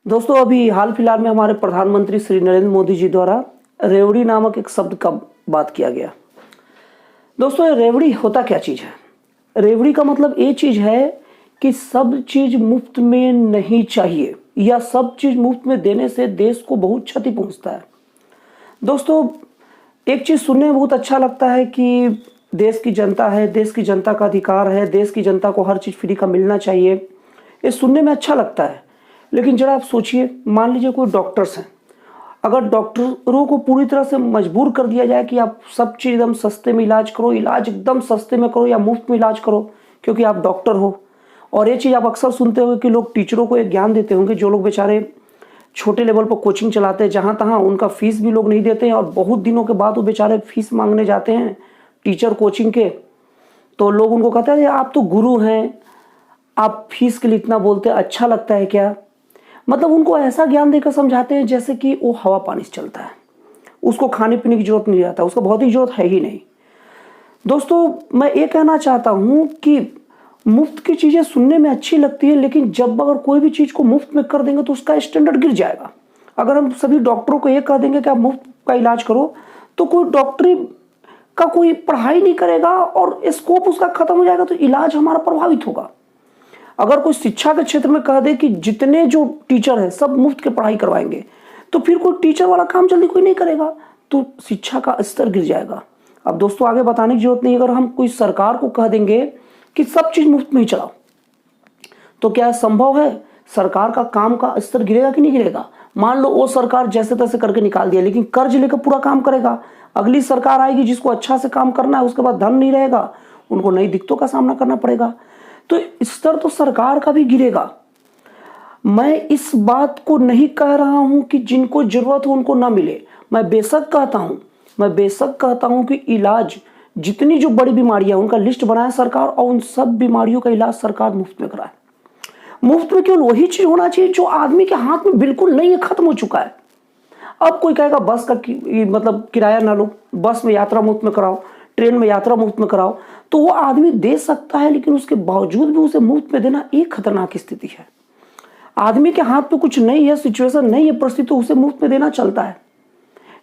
दोस्तों, अभी हाल फिलहाल में हमारे प्रधानमंत्री श्री नरेंद्र मोदी जी द्वारा रेवड़ी नामक एक शब्द का बात किया गया। दोस्तों, ये रेवड़ी होता क्या चीज़ है? रेवड़ी का मतलब ये चीज़ है कि सब चीज़ मुफ्त में नहीं चाहिए या सब चीज़ मुफ्त में देने से देश को बहुत क्षति पहुंचता है। दोस्तों, एक चीज़ सुनने में बहुत अच्छा लगता है कि देश की जनता है, देश की जनता का अधिकार है, देश की जनता को हर चीज़ फ्री का मिलना चाहिए। ये सुनने में अच्छा लगता है, लेकिन जरा आप सोचिए, मान लीजिए कोई डॉक्टर्स हैं, अगर डॉक्टरों को पूरी तरह से मजबूर कर दिया जाए कि आप सब चीज़ एकदम सस्ते में इलाज करो, इलाज एकदम सस्ते में करो या मुफ्त में इलाज करो क्योंकि आप डॉक्टर हो। और ये चीज़ आप अक्सर सुनते होंगे कि लोग टीचरों को एक ज्ञान देते होंगे, जो लोग बेचारे छोटे लेवल पर कोचिंग चलाते हैं, जहाँ तहाँ उनका फीस भी लोग नहीं देते हैं और बहुत दिनों के बाद वो बेचारे फीस मांगने जाते हैं टीचर कोचिंग के, तो लोग उनको कहते हैं आप तो गुरु हैं, आप फीस के लिए इतना बोलते हैं, अच्छा लगता है क्या? मतलब उनको ऐसा ज्ञान देकर समझाते हैं जैसे कि वो हवा पानी से चलता है, उसको खाने पीने की जरूरत नहीं रहता, उसको भौतिक जरूरत है ही नहीं। दोस्तों, मैं ये कहना चाहता हूँ कि मुफ्त की चीज़ें सुनने में अच्छी लगती है, लेकिन जब अगर कोई भी चीज़ को मुफ्त में कर देंगे तो उसका स्टैंडर्ड गिर जाएगा। अगर हम सभी डॉक्टरों को ये कह देंगे कि आप मुफ्त का इलाज करो, तो कोई डॉक्टरी का कोई पढ़ाई नहीं करेगा और स्कोप उसका खत्म हो जाएगा, तो इलाज हमारा प्रभावित होगा। अगर कोई शिक्षा के क्षेत्र में कह दे कि जितने जो टीचर हैं सब मुफ्त के पढ़ाई करवाएंगे, तो फिर कोई टीचर वाला काम जल्दी कोई नहीं करेगा, तो शिक्षा का स्तर गिर जाएगा। अब दोस्तों, आगे बताने की जरूरत नहीं, अगर हम कोई सरकार को कह देंगे कि सब चीज मुफ्त में ही चलाओ, तो क्या संभव है? सरकार का काम का स्तर गिरेगा कि नहीं गिरेगा? मान लो वो सरकार जैसे तैसे करके निकाल दिया, लेकिन कर्ज लेकर पूरा काम करेगा। अगली सरकार आएगी जिसको अच्छा से काम करना है, उसके बाद धन नहीं रहेगा, उनको नई दिक्कतों का सामना करना पड़ेगा, तो स्तर तो सरकार का भी गिरेगा। मैं इस बात को नहीं कह रहा हूं कि जिनको जरूरत हो उनको ना मिले। मैं बेशक कहता हूं कि इलाज, जितनी जो बड़ी बीमारियां उनका लिस्ट बनाए सरकार और उन सब बीमारियों का इलाज सरकार मुफ्त में कराए। मुफ्त में केवल वही चीज होना चाहिए जो आदमी के हाथ में बिल्कुल नहीं है, खत्म हो चुका है। अब कोई कहेगा बस का मतलब किराया ना लो, बस में यात्रा मुफ्त में कराओ, ट्रेन में यात्रा मुफ्त में कराओ, तो वो आदमी दे सकता है, लेकिन उसके बावजूद भी उसे मुफ्त में देना एक खतरनाक स्थिति है। आदमी के हाथ पे कुछ नहीं है, सिचुएशन नहीं है, परिस्थिति, तो उसे मुफ्त में देना चलता है,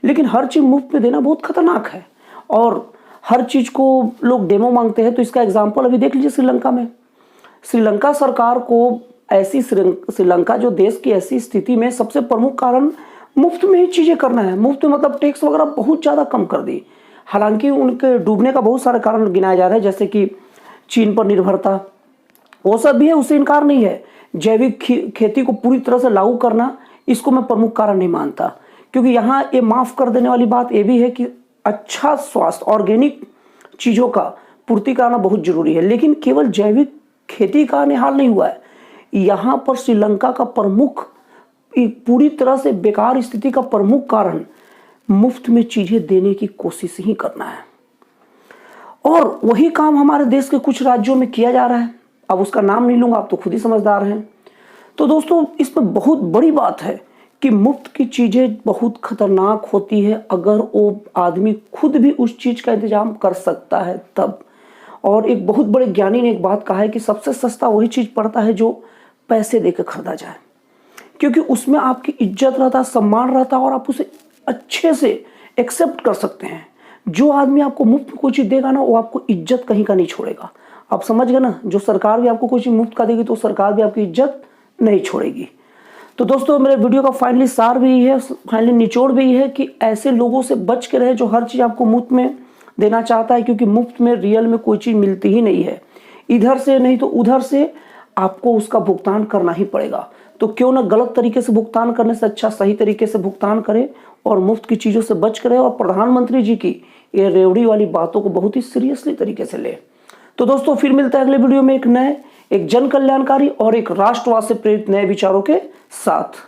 लेकिन हर चीज मुफ्त में देना बहुत खतरनाक है और हर चीज को लोग डेमो मांगते हैं। तो इसका एग्जाम्पल अभी देख लीजिए श्रीलंका में। श्रीलंका सरकार को ऐसी श्रीलंका जो देश की ऐसी स्थिति में सबसे प्रमुख कारण मुफ्त में ही चीजें करना है। मुफ्त में मतलब टैक्स वगैरह बहुत ज्यादा कम कर दी। हालांकि उनके डूबने का बहुत सारे कारण गिनाए जा रहे हैं, जैसे कि चीन पर निर्भरता, वो सब भी है, उससे इनकार नहीं है। जैविक खेती को पूरी तरह से लागू करना, इसको मैं प्रमुख कारण नहीं मानता, क्योंकि यहाँ ये माफ कर देने वाली बात ये भी है कि अच्छा स्वास्थ्य, ऑर्गेनिक चीजों का पूर्ति कराना बहुत जरूरी है। लेकिन केवल जैविक खेती का निहाल नहीं हुआ है। यहाँ पर श्रीलंका का प्रमुख, पूरी तरह से बेकार स्थिति का प्रमुख कारण मुफ्त में चीजें देने की कोशिश ही करना है, और वही काम हमारे देश के कुछ राज्यों में किया जा रहा है। अब उसका नाम नहीं लूंगा, आप तो खुद ही समझदार हैं। तो दोस्तों, इसमें बहुत बड़ी बात है कि मुफ्त की चीजें बहुत खतरनाक होती है अगर वो आदमी खुद भी उस चीज का इंतजाम कर सकता है तब। और एक बहुत बड़े ज्ञानी ने एक बात कहा है कि सबसे सस्ता वही चीज पड़ता है जो पैसे देकर खरीदा जाए, क्योंकि उसमें आपकी इज्जत रहता, सम्मान रहता और आप उसे अच्छे से एक्सेप्ट कर सकते हैं। जो आदमी आपको मुफ्त में कोई चीज देगा ना, वो आपको इज्जत कहीं का नहीं छोड़ेगा। आप समझ गए ना? जो सरकार भी आपको कोई चीज मुफ्त का देगी तो सरकार भी आपकी इज्जत नहीं छोड़ेगी। तो दोस्तों, मेरे वीडियो का फाइनली सार भी है, फाइनली निचोड़ भी है कि ऐसे लोगों से बच के रहे जो हर चीज आपको मुफ्त में देना चाहता है, क्योंकि मुफ्त में रियल में कोई चीज मिलती ही नहीं है। इधर से नहीं तो उधर से आपको उसका भुगतान करना ही पड़ेगा। तो क्यों ना गलत तरीके से भुगतान करने से अच्छा सही तरीके से भुगतान करें और मुफ्त की चीजों से बच करें, और प्रधानमंत्री जी की ये रेवड़ी वाली बातों को बहुत ही सीरियसली तरीके से ले। तो दोस्तों, फिर मिलता है अगले वीडियो में एक जन कल्याणकारी और एक राष्ट्रवाद से प्रेरित नए विचारों के साथ।